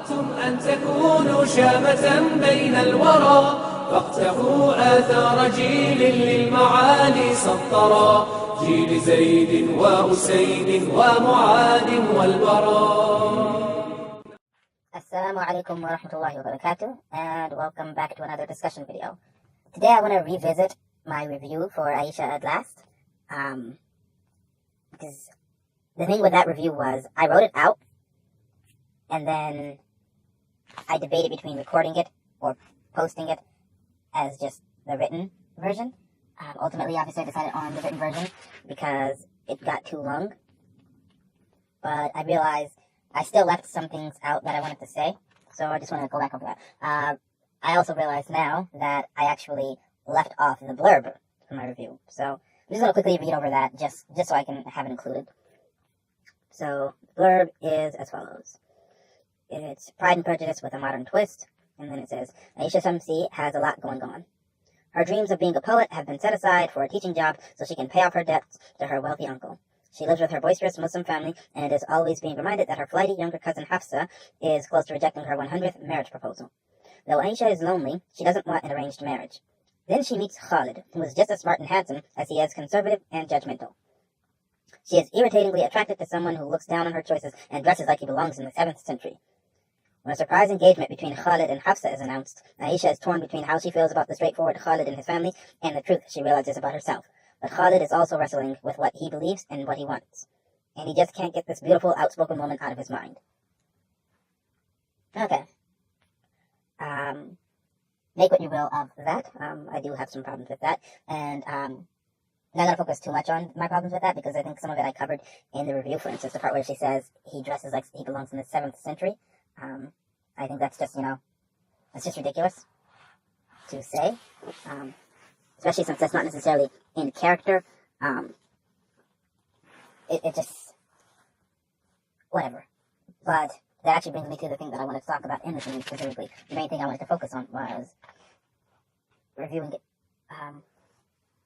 أردتم أن تكونوا شامة بين الورى فاقتفوا آثار جيل للمعالي سطرا، جيل زيد وأسيد ومعاذ والبراء. Assalamu alaikum wa rahmatullahi wa barakatuh, and welcome back to another discussion video. Today I want to revisit my review for Ayesha At Last, because the thing with that review was I wrote it out, and then I debated between recording it or posting it as just the written version. Ultimately, obviously, I decided on the written version because it got too long, but I realized I still left some things out that I wanted to say, so I just want to go back over that. I also realize now that I actually left off the blurb for my review, so I'm just going to quickly read over that just so I can have it included. So, the blurb is as follows. It's Pride and Prejudice with a modern twist, and then it says, Ayesha Shamsi has a lot going on. Her dreams of being a poet have been set aside for a teaching job so she can pay off her debts to her wealthy uncle. She lives with her boisterous Muslim family, and it is always being reminded that her flighty younger cousin Hafsa is close to rejecting her 100th marriage proposal. Though Ayesha is lonely, she doesn't want an arranged marriage. Then she meets Khalid, who is just as smart and handsome as he is conservative and judgmental. She is irritatingly attracted to someone who looks down on her choices and dresses like he belongs in the 7th century. When a surprise engagement between Khalid and Hafsa is announced, Ayesha is torn between how she feels about the straightforward Khalid and his family and the truth she realizes about herself. But Khalid is also wrestling with what he believes and what he wants. And he just can't get this beautiful, outspoken woman out of his mind. Okay. Make what you will of that. I do have some problems with that. And I'm not going to focus too much on my problems with that because I think some of it I covered in the review. For instance, the part where she says he dresses like he belongs in the 7th century. I think that's just, it's just ridiculous to say. Especially since that's not necessarily in character. It just, whatever. But that actually brings me to the thing that I wanted to talk about in this movie specifically. The main thing I wanted to focus on was reviewing it.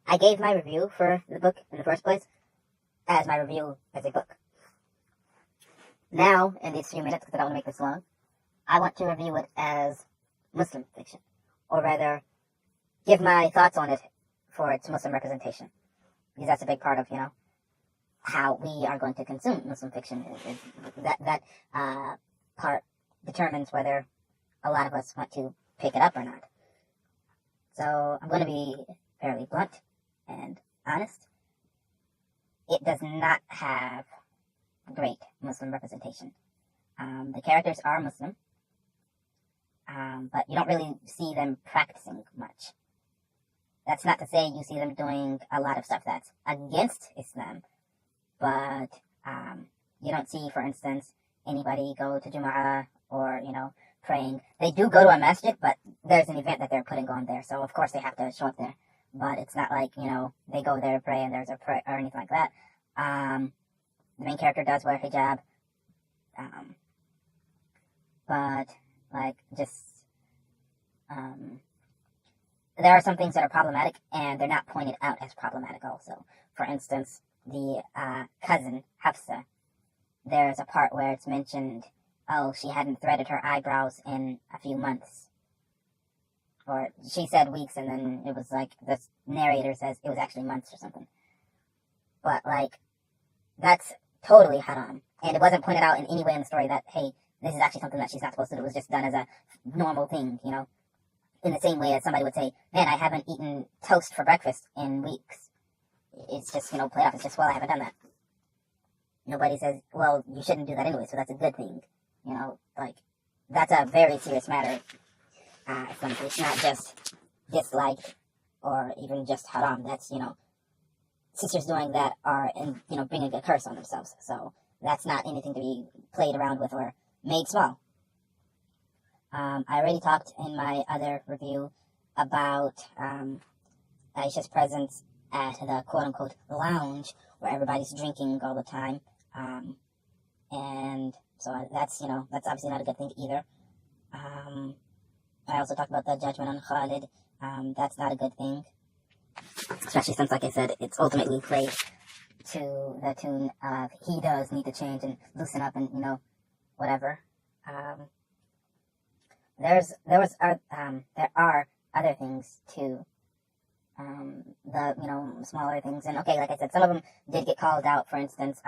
I gave my review for the book in the first place as my review as a book. Now, in these few minutes, because I don't want to make this long, I want to review it as Muslim fiction. Or rather, give my thoughts on it for its Muslim representation. Because that's a big part of, how we are going to consume Muslim fiction. That part determines whether a lot of us want to pick it up or not. So, I'm going to be fairly blunt and honest. It does not have great Muslim representation. The characters are Muslim, but you don't really see them practicing much. That's not to say you see them doing a lot of stuff that's against Islam, but you don't see, for instance, anybody go to Jumu'ah or, praying. They do go to a masjid, but there's an event that they're putting on there, so of course they have to show up there. But it's not like, they go there to pray and there's a prayer or anything like that. The main character does wear hijab, but, there are some things that are problematic, and they're not pointed out as problematic also. For instance, the cousin, Hafsa, there's a part where it's mentioned, she hadn't threaded her eyebrows in a few months. Or she said weeks, and then it was like, the narrator says it was actually months or something. But, that's totally haram. And it wasn't pointed out in any way in the story that, hey, this is actually something that she's not supposed to do. It was just done as a normal thing, In the same way as somebody would say, man, I haven't eaten toast for breakfast in weeks. It's just, played off. It's just, well, I haven't done that. Nobody says, well, you shouldn't do that anyway, so that's a good thing. That's a very serious matter. It's not just disliked or even just haram. That's, sisters doing that are, bringing a curse on themselves. So that's not anything to be played around with or made small. I already talked in my other review about Ayesha's presence at the quote-unquote lounge where everybody's drinking all the time. And so that's obviously not a good thing either. I also talked about the judgment on Khalid. That's not a good thing. Especially since, like I said, it's ultimately played to the tune of he does need to change and loosen up and, whatever. there are other things too. The, smaller things. And okay, like I said, some of them did get called out. For instance,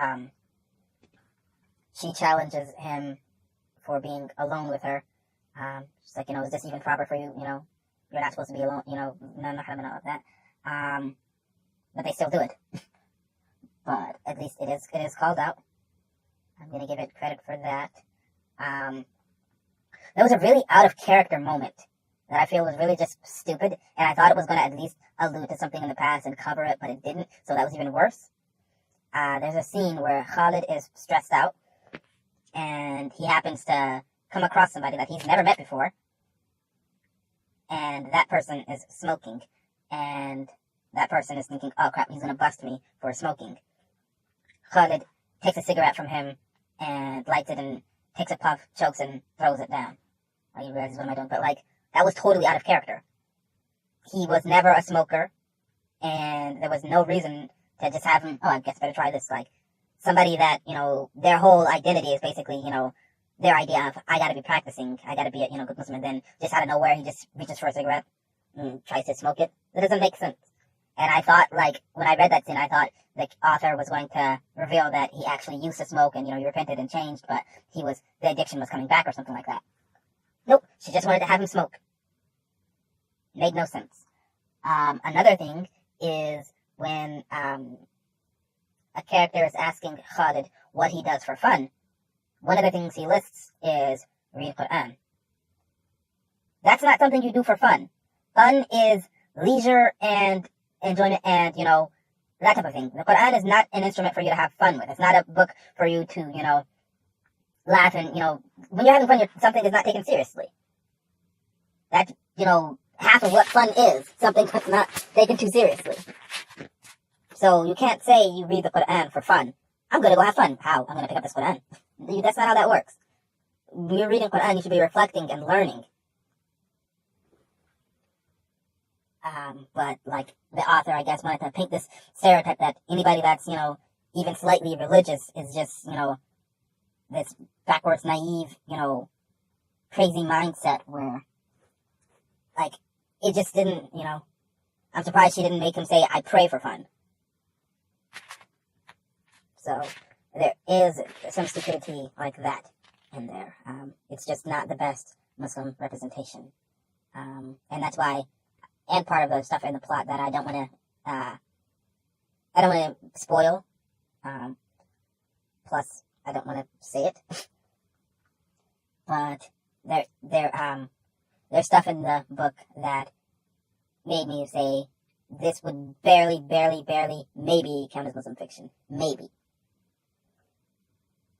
she challenges him for being alone with her. She's like, is this even proper for you? You're not supposed to be alone, none of that. But they still do it. But at least it is called out. I'm going to give it credit for that. There was a really out of character moment that I feel was really just stupid, and I thought it was going to at least allude to something in the past and cover it, but it didn't, so that was even worse. There's a scene where Khalid is stressed out, and he happens to come across somebody that he's never met before, and that person is smoking, and that person is thinking, oh crap, he's going to bust me for smoking. Khalid takes a cigarette from him and lights it and takes a puff, chokes, and throws it down. He realizes, what am I doing? But that was totally out of character. He was never a smoker, and there was no reason to just have him, I guess better try this. Somebody that, their whole identity is basically, their idea of, I gotta be practicing, I gotta be a, good Muslim, and then just out of nowhere, he just reaches for a cigarette and tries to smoke it. That doesn't make sense. And I thought, when I read that scene, I thought the author was going to reveal that he actually used to smoke and, he repented and changed, but the addiction was coming back or something like that. Nope, she just wanted to have him smoke. Made no sense. Another thing is when a character is asking Khalid what he does for fun, one of the things he lists is read Quran. That's not something you do for fun. Fun is leisure and enjoyment and, that type of thing. The Quran is not an instrument for you to have fun with. It's not a book for you to, laugh and, when you're having fun, something is not taken seriously. That's, half of what fun is. Something that's not taken too seriously. So you can't say you read the Quran for fun. I'm going to go have fun. How? I'm going to pick up this Quran. That's not how that works. When you're reading Quran, you should be reflecting and learning. But the author, I guess, wanted to paint this stereotype that anybody that's, even slightly religious is just, this backwards, naive, crazy mindset where, it just didn't, I'm surprised she didn't make him say, I pray for fun. So, there is some stupidity like that in there. It's just not the best Muslim representation. And that's why, and part of the stuff in the plot that I don't want to spoil. Plus, I don't want to say it. But there's stuff in the book that made me say this would barely, maybe count as Muslim fiction. Maybe.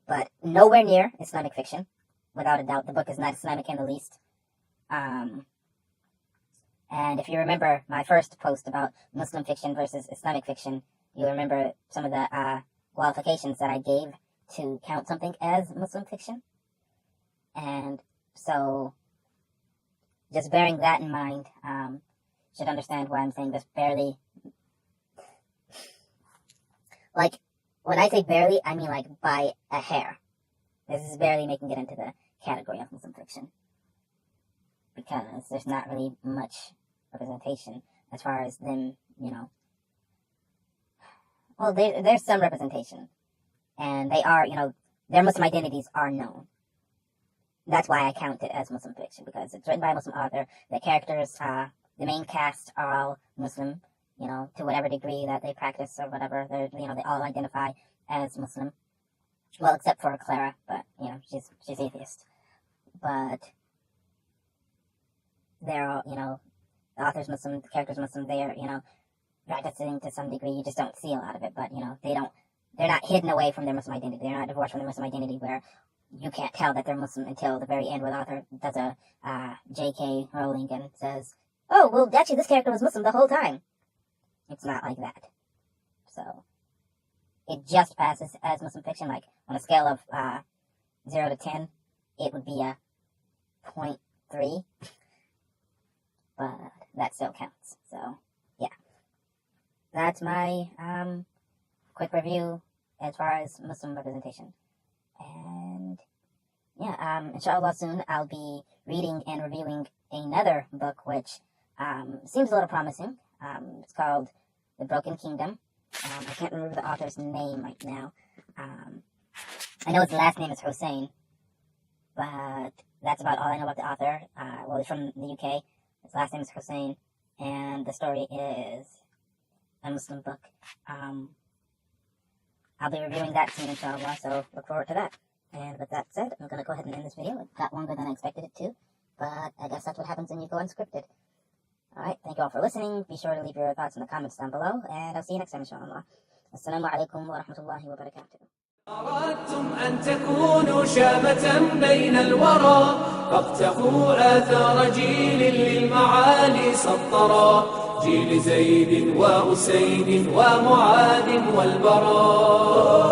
But nowhere near Islamic fiction. Without a doubt, the book is not Islamic in the least. And if you remember my first post about Muslim fiction versus Islamic fiction, you'll remember some of the qualifications that I gave to count something as Muslim fiction. And so, just bearing that in mind, should understand why I'm saying this barely. When I say barely, I mean by a hair. This is barely making it into the category of Muslim fiction. Because there's not really much representation as far as them, Well, there's some representation. And they are, their Muslim identities are known. That's why I count it as Muslim fiction, because it's written by a Muslim author. The characters, the main cast are all Muslim, to whatever degree that they practice or whatever. They all identify as Muslim. Well, except for Clara, but, she's atheist. But they're all, the author's Muslim, the character's Muslim, they're, practicing to some degree. You just don't see a lot of it, but, they're not hidden away from their Muslim identity. They're not divorced from their Muslim identity where you can't tell that they're Muslim until the very end where the author does a J.K. Rowling and says, oh, well, actually this character was Muslim the whole time. It's not like that. So, it just passes as Muslim fiction. On a scale of 0 to 10, it would be a 0.3. But that still counts. So, yeah. That's my quick review as far as Muslim representation. And Inshallah soon I'll be reading and reviewing another book which seems a little promising. It's called The Broken Kingdom. I can't remember the author's name right now. I know his last name is Hussein, but that's about all I know about the author. Well, he's from the UK. His last name is Hussein, and the story is a Muslim book. I'll be reviewing that soon, inshallah, so look forward to that. And with that said, I'm going to go ahead and end this video. It got longer than I expected it to, but I guess that's what happens when you go unscripted. Alright, thank you all for listening. Be sure to leave your thoughts in the comments down below, and I'll see you next time, inshallah. Assalamu alaikum wa rahmatullahi wa barakatuh. أردتم أن تكونوا شامة بين الورى فاقتفوا آثار جيل للمعالي سطرا جيل زيد وأسيد ومعاذ والبراء